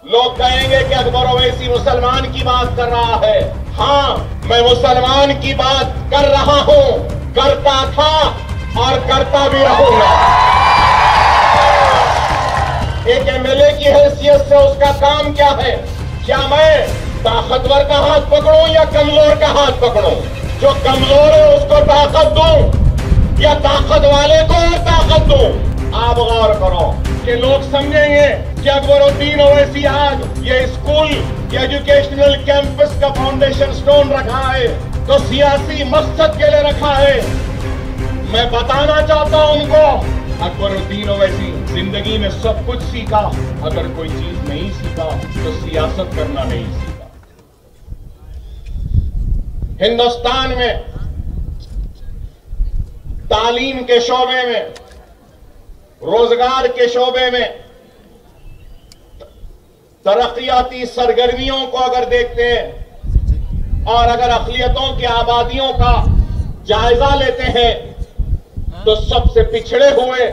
लोग कहेंगे कि अकबर ओवैसी मुसलमान की बात कर रहा है। हाँ, मैं मुसलमान की बात कर रहा हूं, करता था और करता भी रहूंगा। एक एमएलए की हैसियत से उसका काम क्या है? क्या मैं ताकतवर का हाथ पकड़ूं या कमजोर का हाथ पकड़ूं? जो कमजोर है उसको ताकत दूं या ताकत वाले को और ताकत दूं? आप गौर करो कि लोग समझेंगे कि अकबरुद्दीन ओवैसी आज ये स्कूल या एजुकेशनल कैंपस का फाउंडेशन स्टोन रखा है तो सियासी मकसद के लिए रखा है। मैं बताना चाहता हूं उनको, अकबरुद्दीन ओवैसी जिंदगी में सब कुछ सीखा, अगर कोई चीज नहीं सीखा तो सियासत करना नहीं सीखा। हिंदुस्तान में तालीम के शोबे में, रोजगार के शोबे में, तरक्याती सरगर्मियों को अगर देखते हैं और अगर अक़लियतों की आबादियों का जायजा लेते हैं तो सबसे पिछड़े हुए,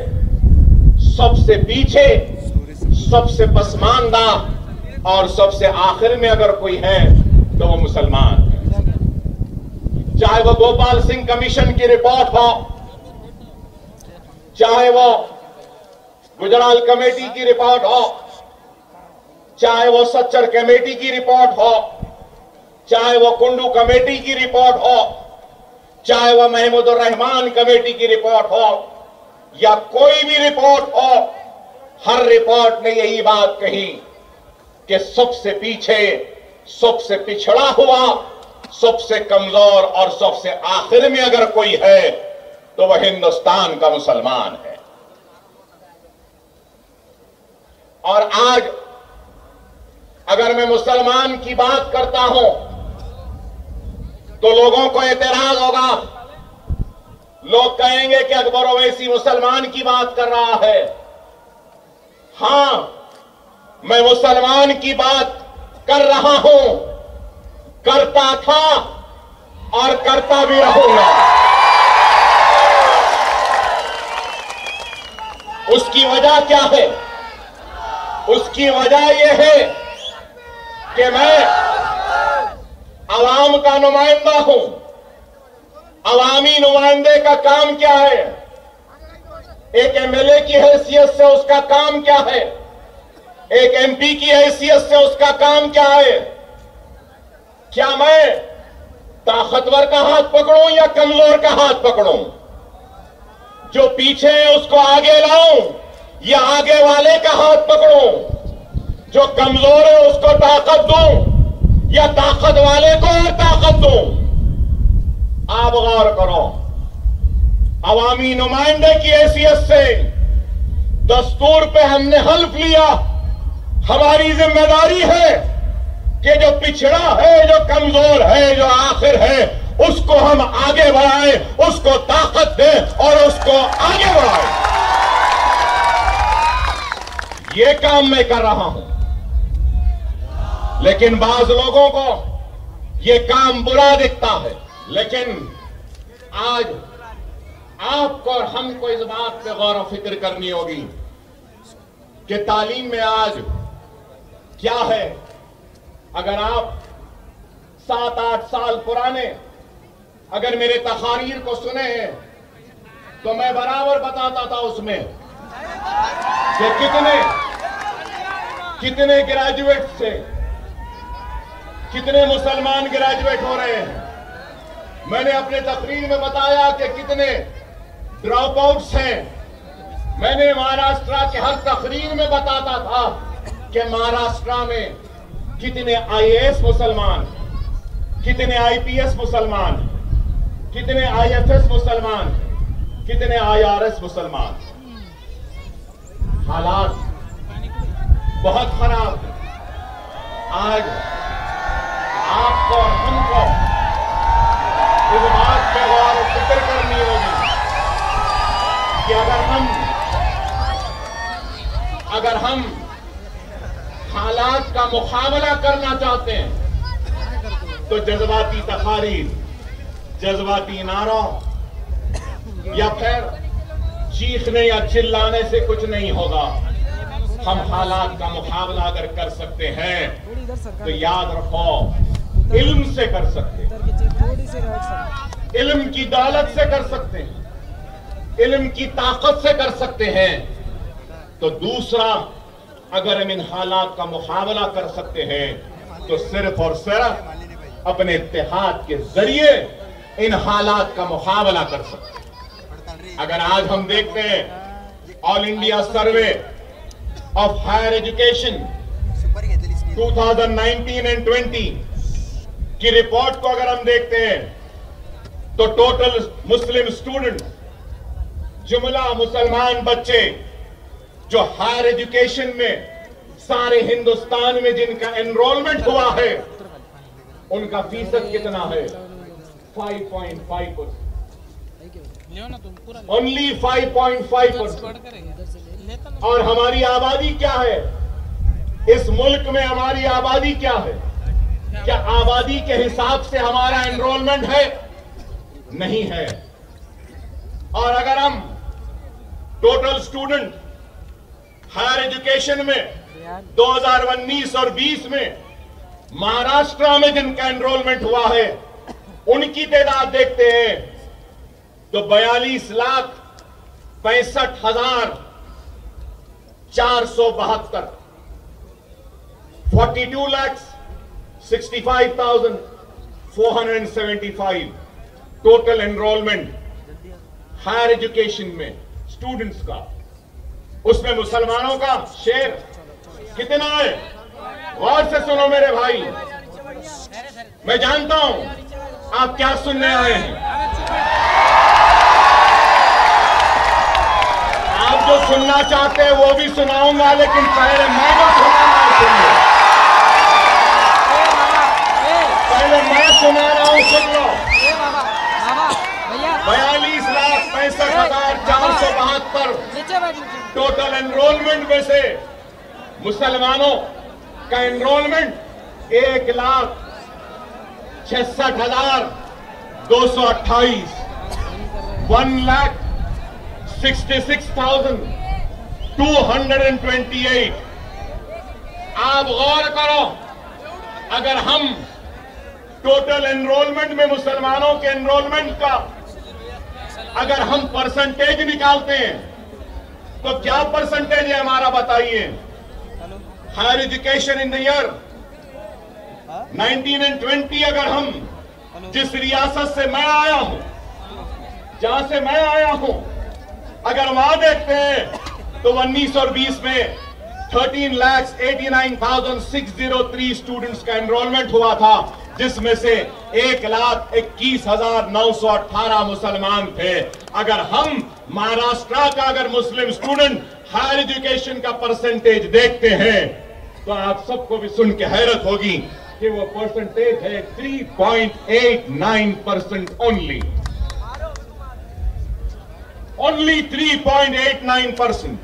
सबसे पीछे, सबसे पसमानदा और सबसे आखिर में अगर कोई है तो वो मुसलमान है। चाहे वो गोपाल सिंह कमीशन की रिपोर्ट हो, चाहे वो गुजराल कमेटी की रिपोर्ट हो, चाहे वो सच्चर कमेटी की रिपोर्ट हो, चाहे वो कुंडू कमेटी की रिपोर्ट हो, चाहे वो महमूदुर रहमान कमेटी की रिपोर्ट हो या कोई भी रिपोर्ट हो, हर रिपोर्ट ने यही बात कही कि सबसे पीछे, सबसे पिछड़ा हुआ, सबसे कमजोर और सबसे आखिर में अगर कोई है तो वह हिंदुस्तान का मुसलमान है। और आज अगर मैं मुसलमान की बात करता हूं तो लोगों को एतराज होगा। लोग कहेंगे कि अकबर ओवैसी मुसलमान की बात कर रहा है। हां, मैं मुसलमान की बात कर रहा हूं, करता था और करता भी रहूंगा। उसकी वजह क्या है? उसकी वजह यह है कि मैं अवाम का नुमाइंदा हूं। अवामी नुमाइंदे का काम क्या है? एक एमएलए की हैसियत से उसका काम क्या है? एक एमपी की हैसियत से उसका काम क्या है? क्या मैं ताकतवर का हाथ पकड़ूं या कमजोर का हाथ पकड़ूं? जो पीछे है उसको आगे लाऊं या आगे वाले का हाथ पकड़ूं? जो कमजोर है उसको ताकत दूं या ताकत वाले को और ताकत दूं? आप गौर करो, अवामी नुमाइंदे की हैसियत से दस्तूर पे हमने हल्फ लिया। हमारी जिम्मेदारी है कि जो पिछड़ा है, जो कमजोर है, जो आखिर है, उसको हम आगे बढ़ाएं, उसको ताकत दें और उसको आगे बढ़ाएं। ये काम मैं कर रहा हूं। लेकिन बाज लोगों को ये काम बुरा दिखता है। लेकिन आज आपको और हमको इस बात पे गौर और फिक्र करनी होगी कि तालीम में आज क्या है। अगर आप 7-8 साल पुराने अगर मेरे तकारीर को सुने हैं तो मैं बराबर बताता था उसमें कि कितने ग्रेजुएट से कितने मुसलमान ग्रेजुएट हो रहे हैं। मैंने अपने तकरीर में बताया कि कितने ड्रॉप आउट्स हैं। मैंने महाराष्ट्र के हर तकरीर में बताता था कि महाराष्ट्र में कितने आईएएस मुसलमान, कितने आईपीएस मुसलमान, कितने आईएफएस मुसलमान, कितने आईआरएस मुसलमान। हालात बहुत खराब है। आज आपको और हमको इस बात पे गौर और फिक्र करनी होगी कि अगर हम हालात का मुकाबला करना चाहते हैं तो जज्बाती तकारीर, जज्बाती नारों या फिर चीखने या चिल्लाने से कुछ नहीं होगा। हम हालात का मुकाबला अगर कर सकते हैं तो याद रखो, इल्म से कर सकते हैं, इल्म की दौलत से कर सकते हैं, इल्म की ताकत से कर सकते हैं। तो दूसरा, अगर हम इन हालात का मुकाबला कर सकते हैं तो सिर्फ और सिर्फ अपने इत्तेहाद के जरिए इन हालात का मुकाबला कर सकते हैं। अगर आज हम देखते हैं all India survey of higher education 2019 and 20 की रिपोर्ट को अगर हम देखते हैं तो टोटल मुस्लिम स्टूडेंट, जुमला मुसलमान बच्चे जो हायर एजुकेशन में सारे हिंदुस्तान में जिनका एनरोलमेंट हुआ है, उनका फीसद कितना है? 5.5%। ओनली 5.5%। और हमारी आबादी क्या है इस मुल्क में? हमारी आबादी क्या है? क्या आबादी के हिसाब से हमारा एनरोलमेंट है? नहीं है। और अगर हम टोटल स्टूडेंट हायर एजुकेशन में 2019 और 20 में महाराष्ट्र में जिनका एनरोलमेंट हुआ है, उनकी तादाद देखते हैं तो 42,65,472, 42,65,475 टोटल एनरोलमेंट हायर एजुकेशन में स्टूडेंट्स का। उसमें मुसलमानों का शेर कितना है? गौर से सुनो मेरे भाई, मैं जानता हूं आप क्या सुनने आए हैं। आप जो सुनना चाहते हैं वो भी सुनाऊंगा, लेकिन पहले मैं जो सुना रहा हूं सुनिए। पहले मैं सुना रहा हूं, सुन लो। 42,65,472 टोटल एनरोलमेंट में से मुसलमानों का एनरोलमेंट 1,66,228, 1,66,228। आप गौर करो, अगर हम टोटल एनरोलमेंट में मुसलमानों के एनरोलमेंट का अगर हम परसेंटेज निकालते हैं तो क्या परसेंटेज है हमारा? बताइए। Higher education in the year 19 and 20 अगर हम जिस रियासत से मैं आया हूं, जहां से मैं आया हूं, अगर वहां देखते हैं तो 19 और 20 में 13,89,603 स्टूडेंट्स का एनरोलमेंट हुआ था, जिसमें से 1,21,918 मुसलमान थे। अगर हम महाराष्ट्र का अगर मुस्लिम स्टूडेंट हायर एजुकेशन का परसेंटेज देखते हैं तो आप सबको भी सुन के हैरत होगी कि वो परसेंटेज है 3.89% ओनली। ओनली 3.89%।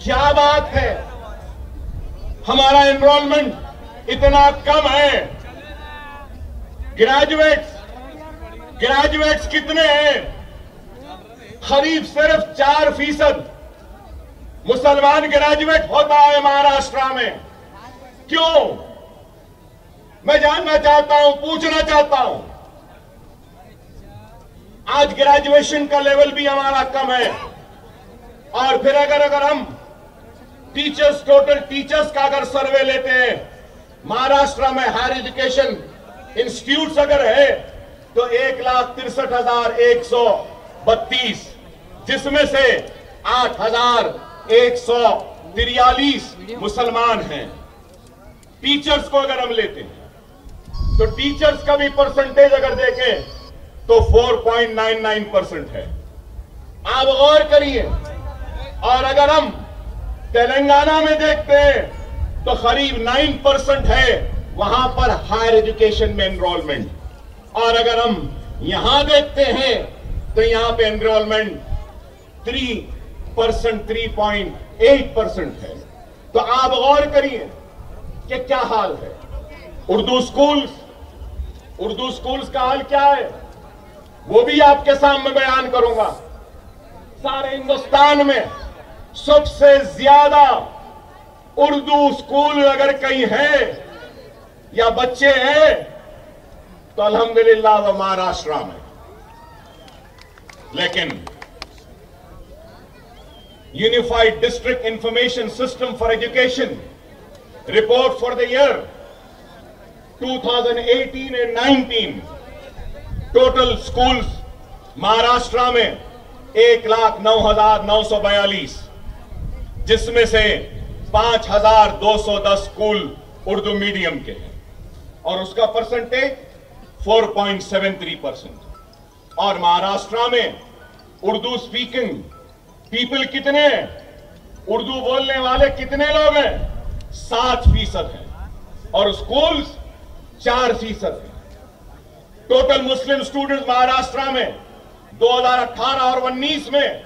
क्या बात है, हमारा एनरोलमेंट इतना कम है। ग्रेजुएट्स कितने हैं? करीब सिर्फ 4% मुसलमान ग्रेजुएट होता है महाराष्ट्र में। क्यों? मैं जानना चाहता हूं, पूछना चाहता हूं। आज ग्रेजुएशन का लेवल भी हमारा कम है। और फिर अगर हम टीचर्स, टोटल टीचर्स का अगर सर्वे लेते हैं महाराष्ट्र में हायर एजुकेशन इंस्टीट्यूट्स अगर है तो 1,63,132, जिसमें से 8,143 मुसलमान हैं। टीचर्स को अगर हम लेते हैं तो टीचर्स का भी परसेंटेज अगर देखें तो 4.99% है। आप गौर करिए। और अगर हम तेलंगाना में देखते हैं तो करीब 9% है वहां पर हायर एजुकेशन में एनरोलमेंट। और अगर हम यहां देखते हैं तो यहां पे एनरोलमेंट 3.8% है। तो आप गौर करिए कि क्या हाल है। उर्दू स्कूल्स का हाल क्या है वो भी आपके सामने बयान करूंगा। सारे हिंदुस्तान में सबसे ज्यादा उर्दू स्कूल अगर कहीं है या बच्चे हैं तो अल्हम्दुलिल्लाह वो महाराष्ट्र में। लेकिन unified district information system for education report for the year 2018 and 19 total schools Maharashtra में 1,09,942, जिसमें से 5,210 स्कूल उर्दू मीडियम के हैं और उसका परसेंटेज 4.73%। और महाराष्ट्र में उर्दू स्पीकिंग पीपल कितने हैं, उर्दू बोलने वाले कितने लोग हैं? 7% हैं और स्कूल्स 4% हैं। टोटल मुस्लिम स्टूडेंट्स महाराष्ट्र में 2018 और 19 में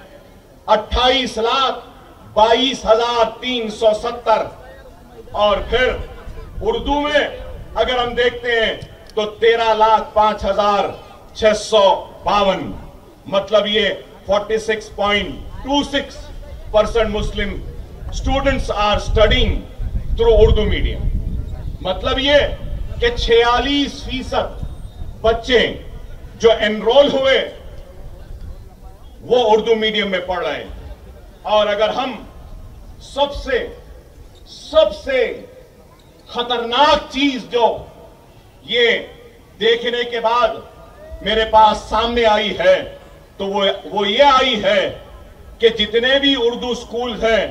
28,22,370 और फिर उर्दू में अगर हम देखते हैं तो 13,05,652, मतलब ये 46.26% Muslim students are studying through Urdu medium. मतलब ये कि 46% बच्चे जो एनरोल हुए वो उर्दू मीडियम में पढ़ रहे हैं। और अगर हम सबसे खतरनाक चीज जो ये देखने के बाद मेरे पास सामने आई है तो वो ये आई है कि जितने भी उर्दू स्कूल हैं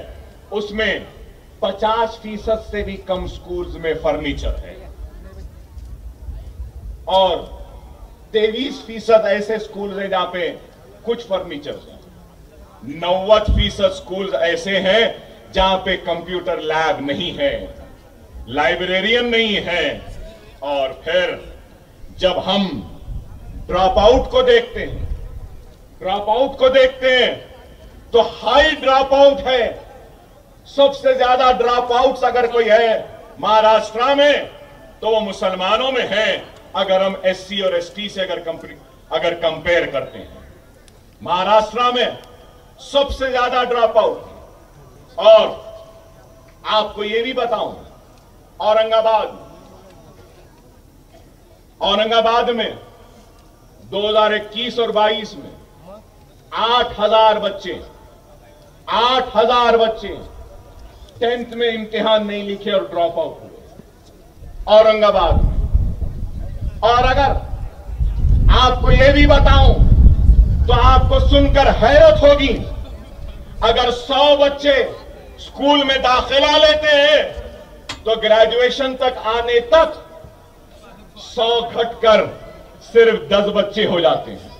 उसमें 50% से भी कम स्कूल्स में फर्नीचर है और 23% ऐसे स्कूल हैं जहां पे कुछ फर्नीचर है। 90% स्कूल ऐसे हैं जहां पे कंप्यूटर लैब नहीं है, लाइब्रेरियन नहीं है। और फिर जब हम ड्रॉप आउट को देखते हैं तो हाई ड्रॉप आउट है। सबसे ज्यादा ड्रॉप आउट्स अगर कोई है महाराष्ट्र में तो वो मुसलमानों में है, अगर हम एससी और एसटी से अगर कंपेयर करते हैं। महाराष्ट्र में सबसे ज्यादा ड्रॉप आउट। और आपको ये भी बताऊं, औरंगाबाद में 2021 और 22 में 8,000 बच्चे 10th में इम्तिहान नहीं लिखे और ड्रॉप आउट हुए औरंगाबाद में। और अगर आपको यह भी बताऊं तो आपको सुनकर हैरत होगी, अगर 100 बच्चे स्कूल में दाखिला लेते हैं तो ग्रेजुएशन तक आने तक 100 घटकर सिर्फ 10 बच्चे हो जाते हैं।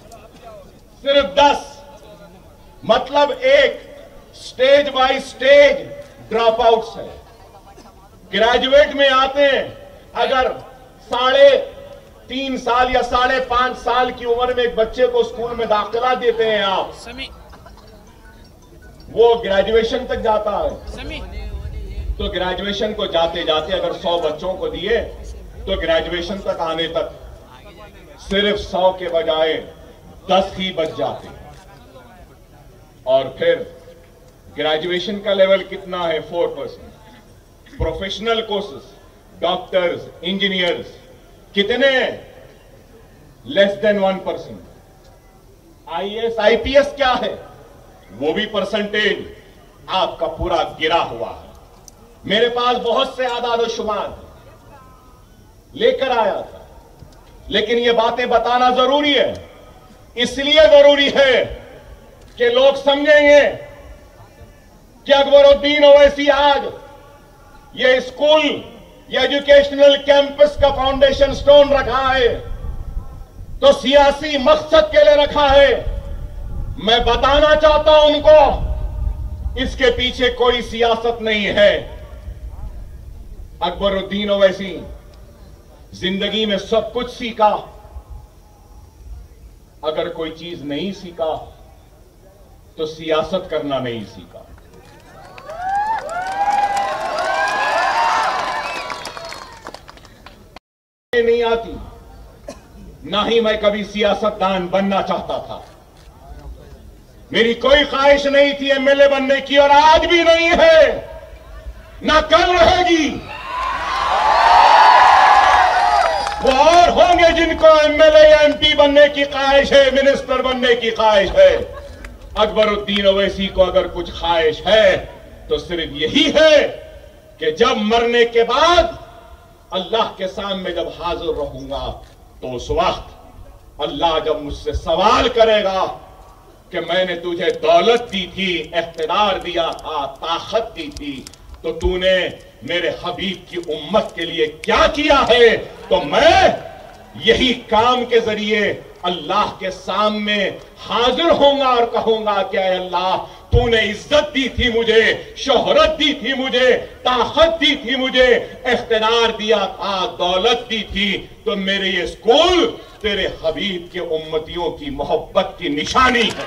सिर्फ 10, मतलब एक stage by stage drop outs है। ग्रेजुएट में आते हैं, अगर 3.5 साल या 5.5 साल की उम्र में एक बच्चे को स्कूल में दाखिला देते हैं आप, वो ग्रेजुएशन तक जाता है। तो ग्रेजुएशन को जाते जाते अगर 100 बच्चों को दिए तो ग्रेजुएशन तक आने तक सिर्फ 100 के बजाय 10 ही बच जाते। और फिर ग्रेजुएशन का लेवल कितना है? 4%। प्रोफेशनल कोर्सेस, डॉक्टर्स, इंजीनियर्स कितने? Less than 1%। आईएएस, आईपीएस क्या है? वो भी परसेंटेज आपका पूरा गिरा हुआ है। मेरे पास बहुत से आदाद शुमार लेकर आया था, लेकिन ये बातें बताना जरूरी है। इसलिए जरूरी है कि लोग समझेंगे कि अकबरुद्दीन ओवैसी आज ये स्कूल, ये एजुकेशनल कैंपस का फाउंडेशन स्टोन रखा है तो सियासी मकसद के लिए रखा है। मैं बताना चाहता हूं उनको, इसके पीछे कोई सियासत नहीं है। अकबरुद्दीन ओवैसी जिंदगी में सब कुछ सीखा, अगर कोई चीज नहीं सीखा तो सियासत करना नहीं सीखा। नहीं आती, ना ही मैं कभी सियासतदान बनना चाहता था। मेरी कोई ख्वाहिश नहीं थी एमएलए बनने की और आज भी नहीं है, ना कल रहेगी। वो और होंगे जिनको एमएलए या एमपी बनने की ख्वाहिश है, मिनिस्टर बनने की ख्वाहिश है। अकबरुद्दीन ओवैसी को अगर कुछ ख्वाहिश है तो सिर्फ यही है कि जब मरने के बाद अल्लाह के सामने जब हाजिर रहूंगा तो उस वक्त अल्लाह जब मुझसे सवाल करेगा कि मैंने तुझे दौलत दी थी, इख्तिदार दिया था, ताकत दी थी, तो तूने मेरे हबीब की उम्मत के लिए क्या किया है, तो मैं यही काम के जरिए अल्लाह के सामने हाजिर होऊंगा और कहूंगा कि अल्लाह तूने इज्जत दी थी मुझे, शोहरत दी थी मुझे, ताकत दी थी मुझे, इख्तिदार दिया था, दौलत दी थी, तो मेरे ये स्कूल तेरे हबीब के उम्मतियों की मोहब्बत की निशानी है।